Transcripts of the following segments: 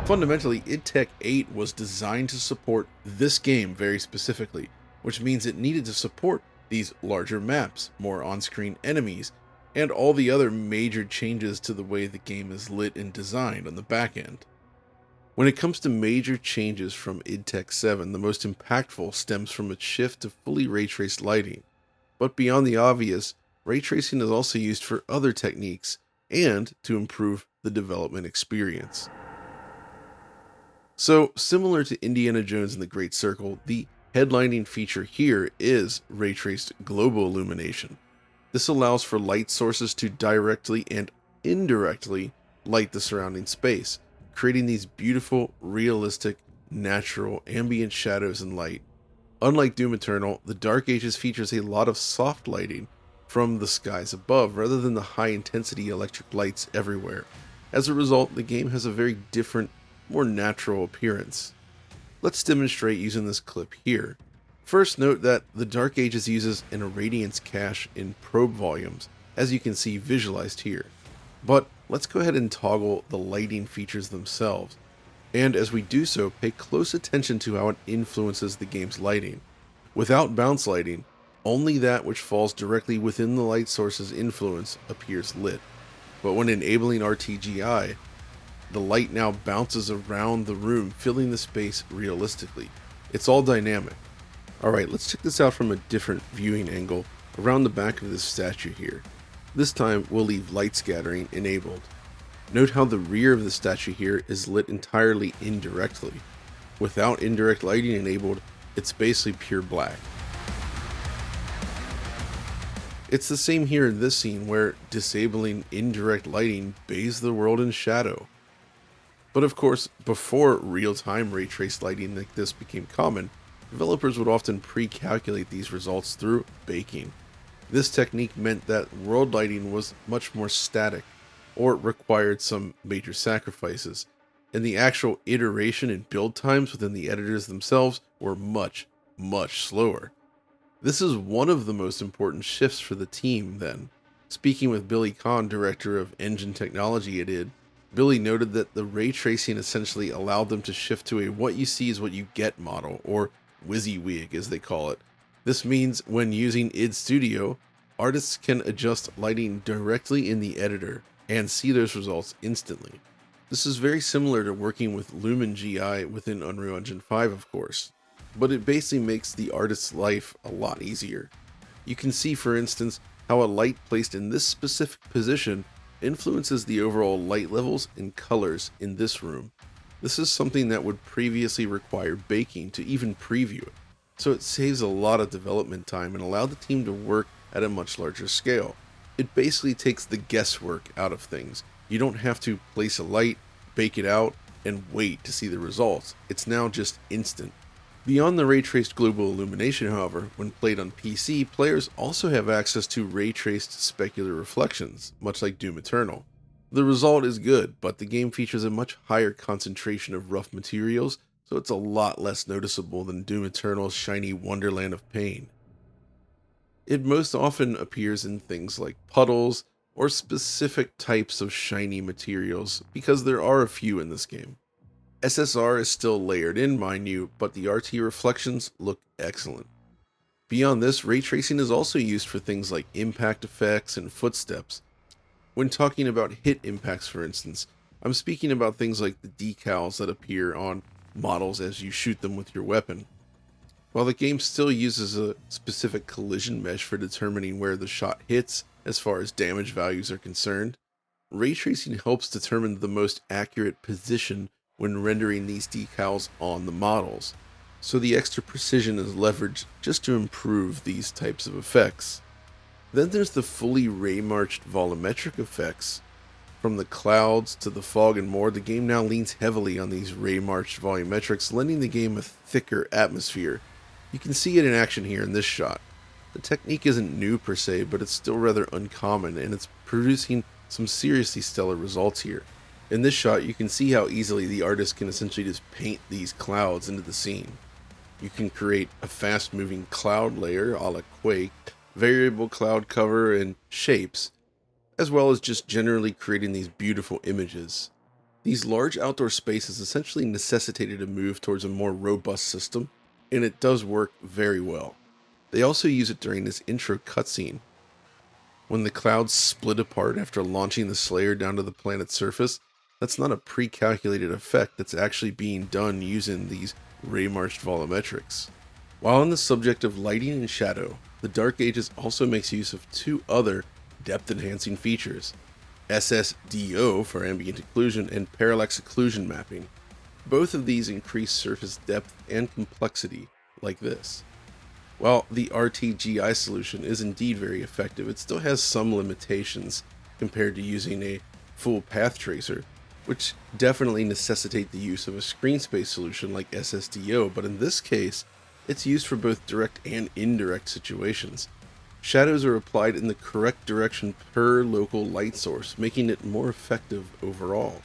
Fundamentally, IDTech 8 was designed to support this game very specifically, which means it needed to support these larger maps, more on-screen enemies, and all the other major changes to the way the game is lit and designed on the back end. When it comes to major changes from IDTech 7, the most impactful stems from its shift to fully ray-traced lighting. But beyond the obvious, ray tracing is also used for other techniques and to improve the development experience. So, similar to Indiana Jones and the Great Circle, the headlining feature here is ray-traced global illumination. This allows for light sources to directly and indirectly light the surrounding space, creating these beautiful, realistic, natural, ambient shadows and light. Unlike Doom Eternal, the Dark Ages features a lot of soft lighting from the skies above rather than the high-intensity electric lights everywhere. As a result, the game has a very different, more natural appearance. Let's demonstrate using this clip here. First, note that the Dark Ages uses an irradiance cache in probe volumes, as you can see visualized here. But let's go ahead and toggle the lighting features themselves. And as we do so, pay close attention to how it influences the game's lighting. Without bounce lighting, only that which falls directly within the light source's influence appears lit. But when enabling RTGI, the light now bounces around the room, filling the space realistically. It's all dynamic. Alright, let's check this out from a different viewing angle around the back of this statue here. This time, we'll leave light scattering enabled. Note how the rear of the statue here is lit entirely indirectly. Without indirect lighting enabled, it's basically pure black. It's the same here in this scene where disabling indirect lighting bathes the world in shadow. But of course, before real-time ray-traced lighting like this became common, developers would often pre-calculate these results through baking. This technique meant that world lighting was much more static, or required some major sacrifices, and the actual iteration and build times within the editors themselves were much, much slower. This is one of the most important shifts for the team then. Speaking with Billy Kahn, director of engine technology at id, Billy noted that the ray tracing essentially allowed them to shift to a what you see is what you get model, or WYSIWYG as they call it. This means when using id Studio, artists can adjust lighting directly in the editor and see those results instantly. This is very similar to working with Lumen GI within Unreal Engine 5, of course, but it basically makes the artist's life a lot easier. You can see, for instance, how a light placed in this specific position influences the overall light levels and colors in this room. This is something that would previously require baking to even preview it, so it saves a lot of development time and allowed the team to work at a much larger scale. It basically takes the guesswork out of things. You don't have to place a light, bake it out, and wait to see the results. It's now just instant. Beyond the ray-traced global illumination, however, when played on PC, players also have access to ray-traced specular reflections, much like Doom Eternal. The result is good, but the game features a much higher concentration of rough materials, so it's a lot less noticeable than Doom Eternal's shiny wonderland of pain. It most often appears in things like puddles or specific types of shiny materials, because there are a few in this game. SSR is still layered in, mind you, but the RT reflections look excellent. Beyond this, ray tracing is also used for things like impact effects and footsteps. When talking about hit impacts, for instance, I'm speaking about things like the decals that appear on models as you shoot them with your weapon. While the game still uses a specific collision mesh for determining where the shot hits as far as damage values are concerned, ray tracing helps determine the most accurate position when rendering these decals on the models, so the extra precision is leveraged just to improve these types of effects. Then there's the fully ray-marched volumetric effects. From the clouds to the fog and more, the game now leans heavily on these ray-marched volumetrics, lending the game a thicker atmosphere. You can see it in action here in this shot. The technique isn't new per se, but it's still rather uncommon, and it's producing some seriously stellar results here. In this shot, you can see how easily the artist can essentially just paint these clouds into the scene. You can create a fast-moving cloud layer a la Quake, variable cloud cover, and shapes, as well as just generally creating these beautiful images. These large outdoor spaces essentially necessitated a move towards a more robust system, and it does work very well. They also use it during this intro cutscene. When the clouds split apart after launching the Slayer down to the planet's surface, that's not a pre-calculated effect that's actually being done using these Raytraced volumetrics. While on the subject of lighting and shadow, the Dark Ages also makes use of two other depth-enhancing features: SSDO for ambient occlusion and parallax occlusion mapping. Both of these increase surface depth and complexity, like this. While the RTGI solution is indeed very effective, it still has some limitations compared to using a full path tracer, which definitely necessitate the use of a screen space solution like SSDO, but in this case, it's used for both direct and indirect situations. Shadows are applied in the correct direction per local light source, making it more effective overall.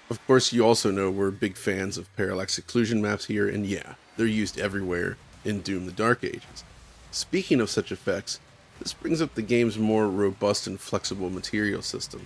Of course, you also know we're big fans of parallax occlusion maps here, and yeah, they're used everywhere in Doom the Dark Ages. Speaking of such effects, this brings up the game's more robust and flexible material system.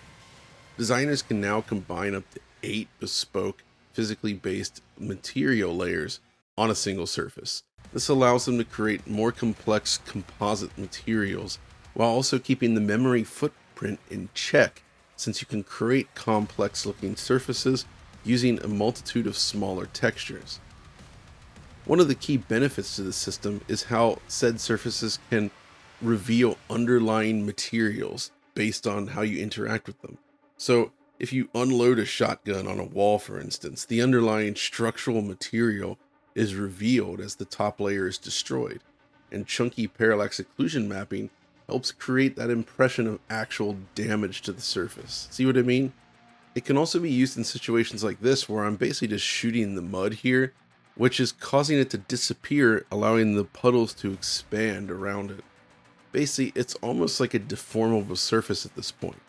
Designers can now combine up to 8 bespoke, physically based material layers on a single surface. This allows them to create more complex composite materials while also keeping the memory footprint in check, since you can create complex looking surfaces using a multitude of smaller textures. One of the key benefits to the system is how said surfaces can reveal underlying materials based on how you interact with them. So, if you unload a shotgun on a wall, for instance, the underlying structural material is revealed as the top layer is destroyed, and chunky parallax occlusion mapping helps create that impression of actual damage to the surface. See what I mean? It can also be used in situations like this where I'm basically just shooting the mud here, which is causing it to disappear, allowing the puddles to expand around it. Basically, it's almost like a deformable surface at this point.